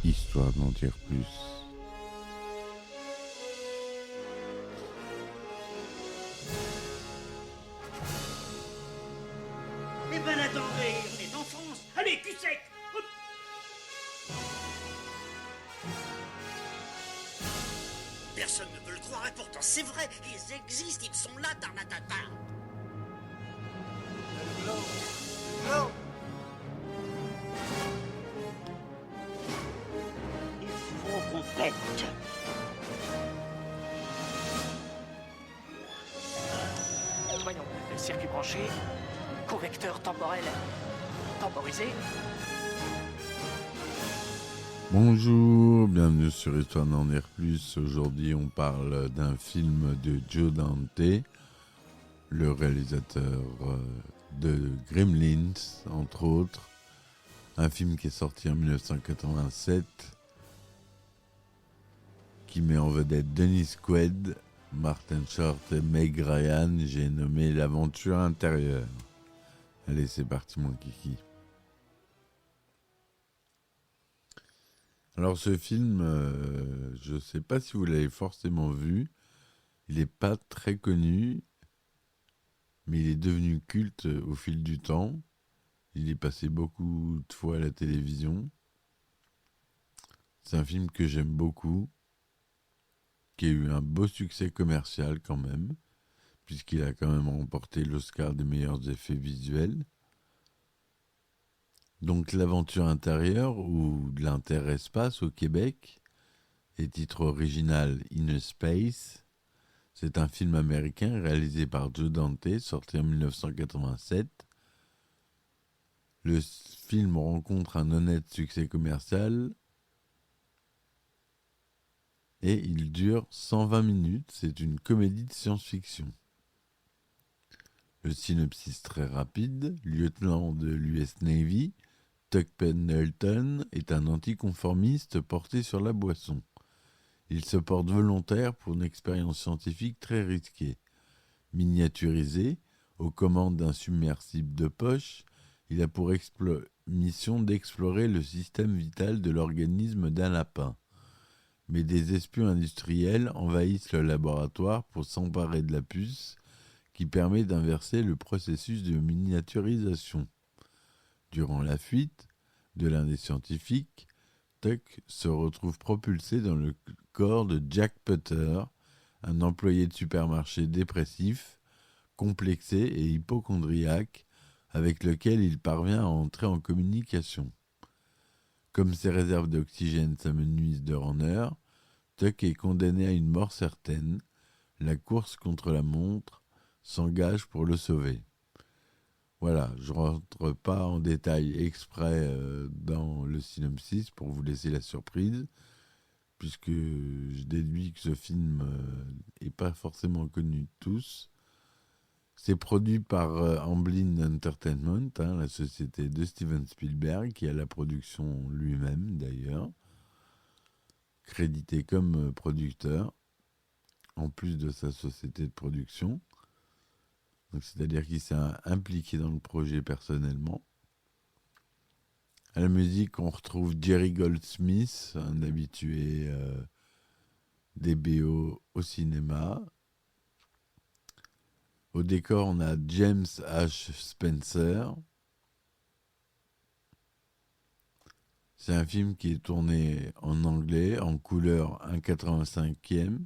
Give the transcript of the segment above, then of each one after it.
histoire d'en dire plus. Eh ben attendez, on est en France. Allez, cul sec. Hop. Personne ne peut le croire et pourtant c'est vrai, ils existent, ils sont là, Tarnatata. Non. Il faut qu'on pète. Voyons, le circuit branché, correcteur temporel temporisé. Bonjour, bienvenue sur Histoire d'en dire plus. Aujourd'hui, on parle d'un film de Joe Dante, le réalisateur de Gremlins, entre autres. Un film qui est sorti en 1987, qui met en vedette Dennis Quaid, Martin Short et Meg Ryan. J'ai nommé L'aventure intérieure. Allez, c'est parti mon kiki. Alors ce film, je ne sais pas si vous l'avez forcément vu. Il n'est pas très connu, mais il est devenu culte au fil du temps. Il est passé beaucoup de fois à la télévision. C'est un film que j'aime beaucoup, qui a eu un beau succès commercial quand même, puisqu'il a quand même remporté l'Oscar des meilleurs effets visuels. Donc L'aventure intérieure, ou de l'interespace au Québec, et titre original In Space, c'est un film américain réalisé par Joe Dante, sorti en 1987. Le film rencontre un honnête succès commercial et il dure 120 minutes. C'est une comédie de science-fiction. Le synopsis très rapide. Lieutenant de l'US Navy, Tuck Pendleton est un anticonformiste porté sur la boisson. Il se porte volontaire pour une expérience scientifique très risquée. Miniaturisé, aux commandes d'un submersible de poche, il a pour mission d'explorer le système vital de l'organisme d'un lapin. Mais des espions industriels envahissent le laboratoire pour s'emparer de la puce qui permet d'inverser le processus de miniaturisation. Durant la fuite de l'un des scientifiques, Tuck se retrouve propulsé dans le corps de Jack Putter, un employé de supermarché dépressif, complexé et hypocondriaque, avec lequel il parvient à entrer en communication. Comme ses réserves d'oxygène s'amenuisent d'heure en heure, Tuck est condamné à une mort certaine. La course contre la montre s'engage pour le sauver. Voilà, je ne rentre pas en détail exprès dans le synopsis pour vous laisser la surprise, puisque je déduis que ce film n'est pas forcément connu de tous. C'est produit par Amblin Entertainment, la société de Steven Spielberg, qui a la production lui-même d'ailleurs, crédité comme producteur, en plus de sa société de production. Donc, c'est-à-dire qu'il s'est impliqué dans le projet personnellement. À la musique, on retrouve Jerry Goldsmith, un habitué des BO au cinéma. Au décor, on a James H. Spencer. C'est un film qui est tourné en anglais, en couleur 1,85e,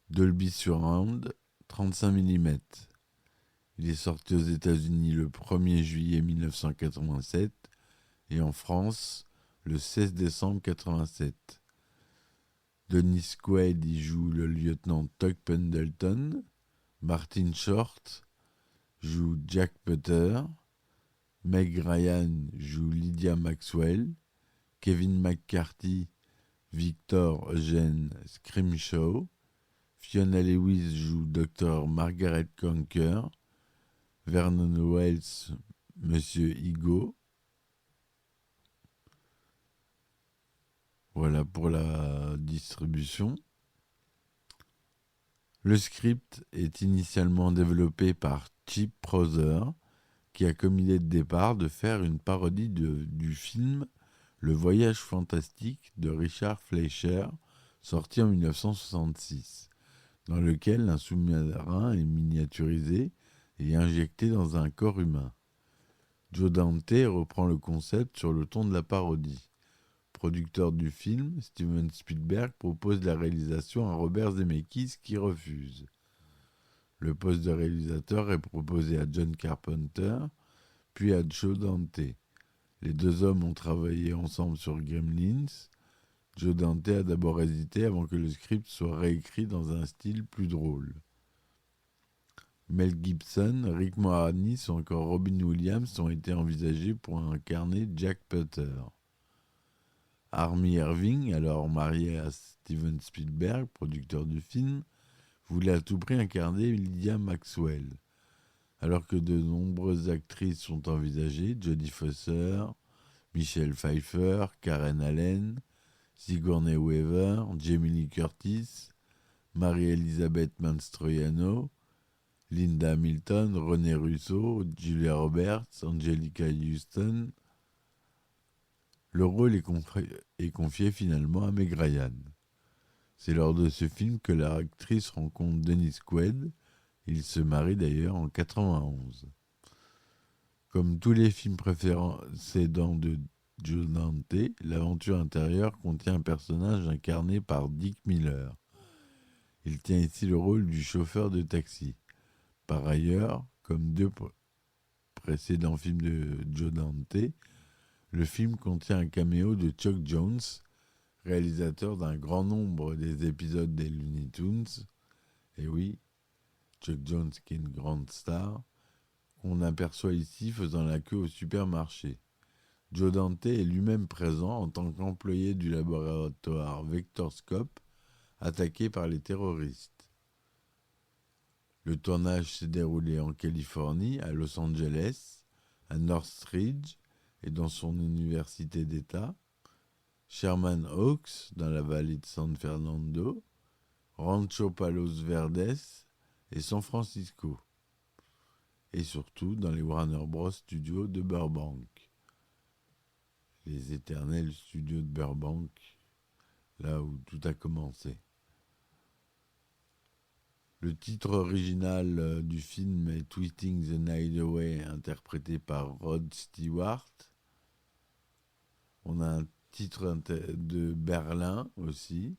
Dolby Surround, 35 mm. Il est sorti aux États-Unis le 1er juillet 1987 et en France le 16 décembre 1987. Dennis Quaid y joue le lieutenant Tuck Pendleton. Martin Short joue Jack Putter. Meg Ryan joue Lydia Maxwell. Kevin McCarthy, Victor Eugene Scrimshaw. Fiona Lewis joue Dr. Margaret Conker. Vernon Wells, Monsieur Higo. Voilà pour la distribution. Le script est initialement développé par Chip Prother, qui a comme idée de départ de faire une parodie du film Le Voyage fantastique de Richard Fleischer, sorti en 1966, dans lequel un sous-marin est miniaturisé et injecté dans un corps humain. Joe Dante reprend le concept sur le ton de la parodie. Producteur du film, Steven Spielberg propose la réalisation à Robert Zemeckis qui refuse. Le poste de réalisateur est proposé à John Carpenter, puis à Joe Dante. Les deux hommes ont travaillé ensemble sur Gremlins. Joe Dante a d'abord hésité avant que le script soit réécrit dans un style plus drôle. Mel Gibson, Rick Moranis ou encore Robin Williams ont été envisagés pour incarner Jack Putter. Armie Irving, alors mariée à Steven Spielberg, producteur du film, voulait à tout prix incarner Lydia Maxwell. Alors que de nombreuses actrices sont envisagées, Jodie Foster, Michelle Pfeiffer, Karen Allen, Sigourney Weaver, Jamie Lee Curtis, Marie-Elisabeth Mastroianno, Linda Hamilton, René Russo, Julia Roberts, Angelica Houston. Le rôle est confié finalement à Meg Ryan. C'est lors de ce film que l'actrice rencontre Dennis Quaid. Ils se marient d'ailleurs en 1991. Comme tous les films précédents de Joe Dante, l'aventure intérieure contient un personnage incarné par Dick Miller. Il tient ici le rôle du chauffeur de taxi. Par ailleurs, comme deux précédents films de Joe Dante, le film contient un caméo de Chuck Jones, réalisateur d'un grand nombre des épisodes des Looney Tunes. Et oui, Chuck Jones qui est une grande star, qu'on aperçoit ici faisant la queue au supermarché. Joe Dante est lui-même présent en tant qu'employé du laboratoire Vectorscope, attaqué par les terroristes. Le tournage s'est déroulé en Californie, à Los Angeles, à Northridge et dans son université d'État, Sherman Oaks dans la vallée de San Fernando, Rancho Palos Verdes et San Francisco, et surtout dans les Warner Bros. Studios de Burbank. Les éternels studios de Burbank, là où tout a commencé. Le titre original du film est Twisting the Night Away, interprété par Rod Stewart. On a un titre de Berlin aussi.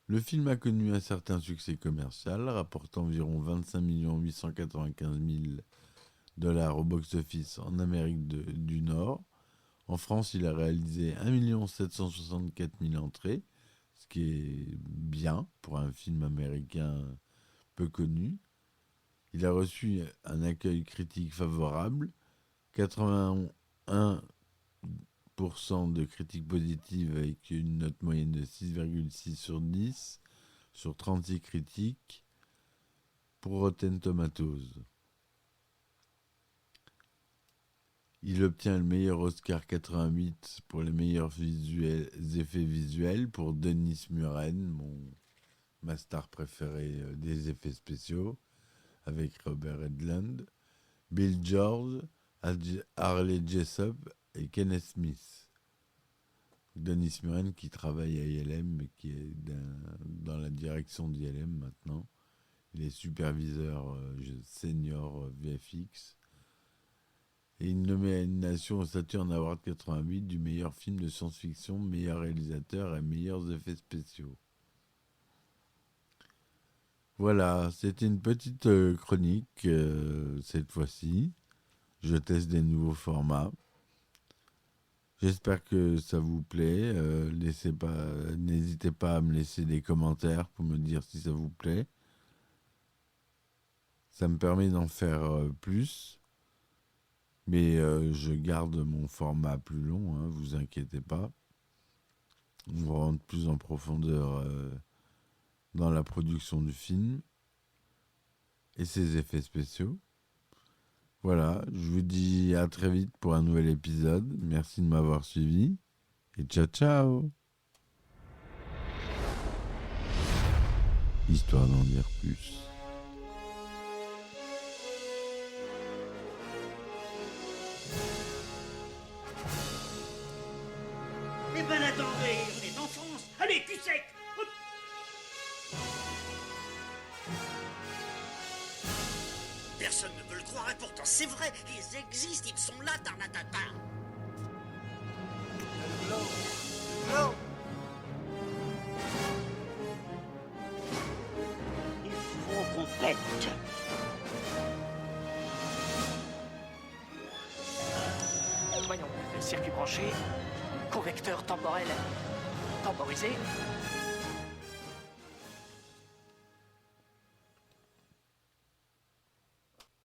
Le film a connu un certain succès commercial, rapportant environ 25 895 000 $ au box-office en Amérique du Nord. En France, il a réalisé 1 764 000 entrées, ce qui est bien pour un film américain peu connu. Il a reçu un accueil critique favorable, 81% de critiques positives avec une note moyenne de 6,6 sur 10 sur 36 critiques pour Rotten Tomatoes. Il obtient le meilleur Oscar 88 pour les meilleurs effets visuels pour Dennis Muren, ma star préférée des effets spéciaux, avec Robert Englund, Bill George, Harley Jessup et Kenneth Smith. Dennis Muren qui travaille à ILM et qui est dans la direction d'ILM maintenant. Il est superviseur senior VFX. Et une nomination au Saturn Award 88 du meilleur film de science-fiction, meilleur réalisateur et meilleurs effets spéciaux. Voilà, c'était une petite chronique cette fois-ci. Je teste des nouveaux formats. J'espère que ça vous plaît. N'hésitez pas à me laisser des commentaires pour me dire si ça vous plaît. Ça me permet d'en faire plus. Mais je garde mon format plus long, hein, vous inquiétez pas. On rentre plus en profondeur dans la production du film et ses effets spéciaux. Voilà, je vous dis à très vite pour un nouvel épisode. Merci de m'avoir suivi et ciao ciao. Histoire d'en dire plus. Personne ne veut le croire et pourtant c'est vrai, ils existent, ils sont là, Tarnatata. Le globe. Le globe. Il faut qu'on pète. Voyons, circuit branché, convecteur temporel temporisé,